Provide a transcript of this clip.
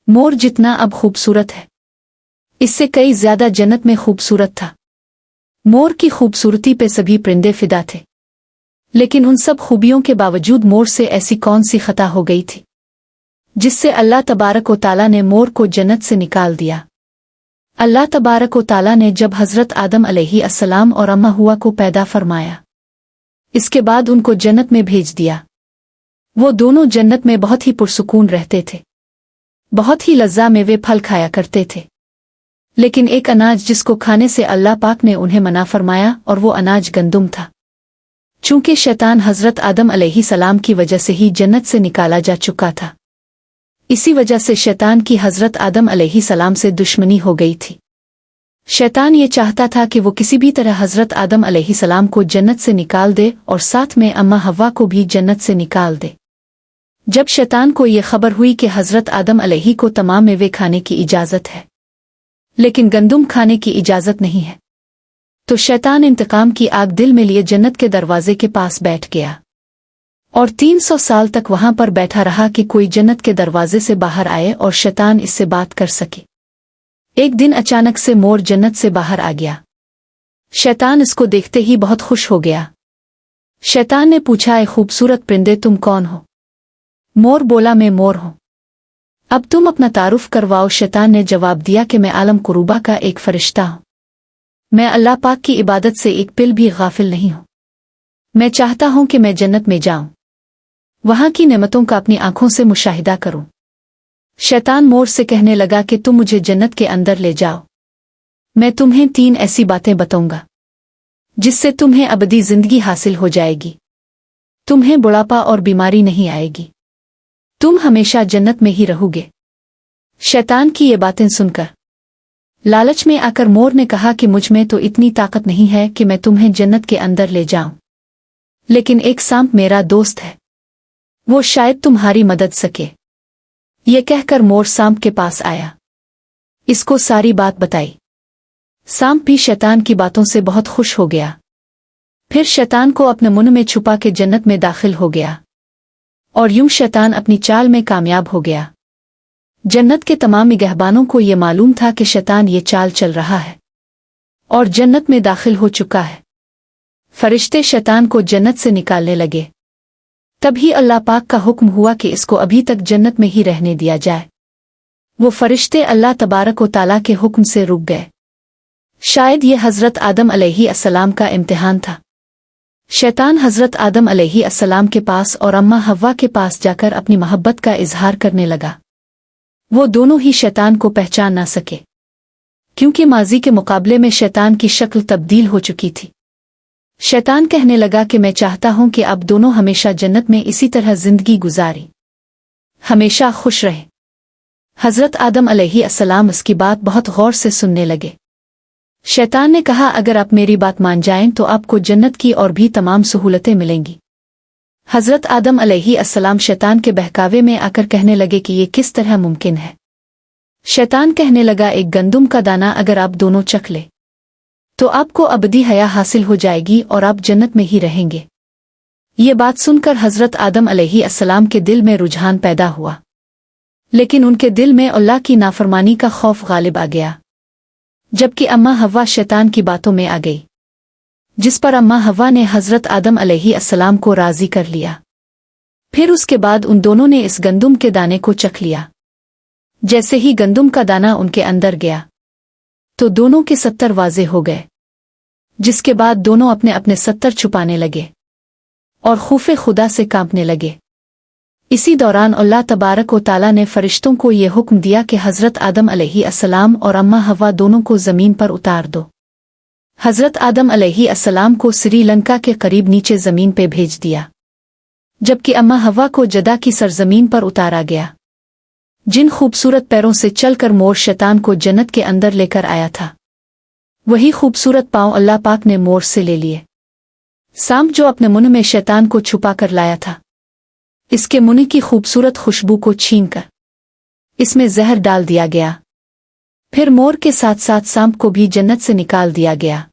मोर जितना अब खूबसूरत है, इससे कई ज्यादा जन्नत में खूबसूरत था। मोर की खूबसूरती पे सभी परिंदे फिदा थे, लेकिन उन सब खूबियों के बावजूद मोर से ऐसी कौन सी खता हो गई थी जिससे अल्लाह तबारक व ताला ने मोर को जन्नत से निकाल दिया। अल्लाह तबारक व ताला ने जब हज़रत आदम अलैहिस्सलाम और अम्मा हुआ को पैदा फरमाया, इसके बाद उनको जन्नत में भेज दिया। वो दोनों जन्नत में बहुत ही पुरसुकून रहते थे, बहुत ही लज़्ज़ा में वे फल खाया करते थे। लेकिन एक अनाज जिसको खाने से अल्लाह पाक ने उन्हें मना फरमाया, और वो अनाज गंदुम था। चूंकि शैतान हज़रत आदम अलैहिस्सलाम की वजह से ही जन्नत से निकाला जा चुका था, इसी वजह से शैतान की हज़रत आदम अलैहिस्सलाम से दुश्मनी हो गई थी। शैतान ये चाहता था कि वो किसी भी तरह हज़रत आदम अलैहिस्सलाम को जन्नत से निकाल दे और साथ में अम्मा हव्वा को भी जन्नत से निकाल दे। जब शैतान को ये खबर हुई कि हज़रत आदम अलैहि को तमाम मेवे खाने की इजाज़त है, लेकिन गंदुम खाने की इजाज़त नहीं है, तो शैतान इंतकाम की आग दिल में लिए जन्नत के दरवाजे के पास बैठ गया और 300 साल तक वहां पर बैठा रहा कि कोई जन्नत के दरवाजे से बाहर आए और शैतान इससे बात कर सके। एक दिन अचानक से मोर जन्नत से बाहर आ गया। शैतान इसको देखते ही बहुत खुश हो गया। शैतान ने पूछा, ए खूबसूरत परिंदे, तुम कौन हो? मोर बोला, मैं मोर हूं। अब तुम अपना तारुफ करवाओ। शैतान ने जवाब दिया कि मैं आलम कुरूबा का एक फरिश्ता हूं। मैं अल्लाह पाक की इबादत से एक पिल भी गाफिल नहीं हूं। मैं चाहता हूं कि मैं जन्नत में जाऊं, वहां की नेमतों का अपनी आंखों से मुशाहिदा करूं। शैतान मोर से कहने लगा कि तुम मुझे जन्नत के अंदर ले जाओ, मैं तुम्हें 3 ऐसी बातें बताऊंगा जिससे तुम्हें अबदी जिंदगी हासिल हो जाएगी। तुम्हें बुढ़ापा और बीमारी नहीं आएगी, तुम हमेशा जन्नत में ही रहोगे। शैतान की ये बातें सुनकर लालच में आकर मोर ने कहा कि मुझ में तो इतनी ताकत नहीं है कि मैं तुम्हें जन्नत के अंदर ले जाऊं, लेकिन एक सांप मेरा दोस्त है, वो शायद तुम्हारी मदद सके। ये कहकर मोर सांप के पास आया, इसको सारी बात बताई। सांप भी शैतान की बातों से बहुत खुश हो गया। फिर शैतान को अपने मुंह में छुपा के जन्नत में दाखिल हो गया और यूं शैतान अपनी चाल में कामयाब हो गया। जन्नत के तमाम निगहबानों को ये मालूम था कि शैतान ये चाल चल रहा है और जन्नत में दाखिल हो चुका है। फरिश्ते शैतान को जन्नत से निकालने लगे। तभी अल्लाह पाक का हुक्म हुआ कि इसको अभी तक जन्नत में ही रहने दिया जाए। वो फरिश्ते अल्लाह तबारक व ताला के हुक्म से रुक गए। शायद ये हज़रत आदम अलैहिस्सलाम का इम्तिहान था। शैतान हज़रत आदम अलैहिस्सलाम के पास और अम्मा हव्वा के पास जाकर अपनी मोहब्बत का इजहार करने लगा। वो दोनों ही शैतान को पहचान ना सके, क्योंकि माजी के मुकाबले में शैतान की शक्ल तब्दील हो चुकी थी। शैतान कहने लगा कि मैं चाहता हूं कि आप दोनों हमेशा जन्नत में इसी तरह जिंदगी गुजारें, हमेशा खुश रहें। हज़रत आदम अलैहिस्सलाम इसकी बात बहुत गौर से सुनने लगे। शैतान ने कहा, अगर आप मेरी बात मान जाएं तो आपको जन्नत की और भी तमाम सहूलतें मिलेंगी। हज़रत आदम अलैहिस्सलाम शैतान के बहकावे में आकर कहने लगे कि ये किस तरह मुमकिन है। शैतान कहने लगा, एक गंदुम का दाना अगर आप दोनों चख ले तो आपको अबदी हया हासिल हो जाएगी और आप जन्नत में ही रहेंगे। ये बात सुनकर हज़रत आदम अलैहिस्सलाम के दिल में रुझान पैदा हुआ, लेकिन उनके दिल में अल्लाह की नाफरमानी का खौफ गालिब आ गया। जबकि अम्मा हव्वा शैतान की बातों में आ गई, जिस पर अम्मा हव्वा ने हज़रत आदम अलैहिस्सलाम को राज़ी कर लिया। फिर उसके बाद उन दोनों ने इस गंदुम के दाने को चख लिया। जैसे ही गंदुम का दाना उनके अंदर गया तो दोनों के 70 वाजे हो गए, जिसके बाद दोनों अपने अपने 70 छुपाने लगे और खौफे खुदा से कांपने लगे। इसी दौरान अल्लाह तबारक व ताला ने फरिश्तों को ये हुक्म दिया कि हज़रत आदम अलैहिस्सलाम और अम्मा हव्वा दोनों को ज़मीन पर उतार दो। हज़रत आदम अलैहिस्सलाम को श्रीलंका के करीब नीचे ज़मीन पे भेज दिया, जबकि अम्मा हव्वा को जदा की सरजमीन पर उतारा गया। जिन खूबसूरत पैरों से चलकर मोर शैतान को जन्नत के अंदर लेकर आया था, वही खूबसूरत पांव अल्लाह पाक ने मोर से ले लिए। सांप जो अपने मुंह में शैतान को छुपा कर लाया था, इसके मुंह की खूबसूरत खुशबू को छीनकर इसमें जहर डाल दिया गया। फिर मोर के साथ साथ सांप को भी जन्नत से निकाल दिया गया।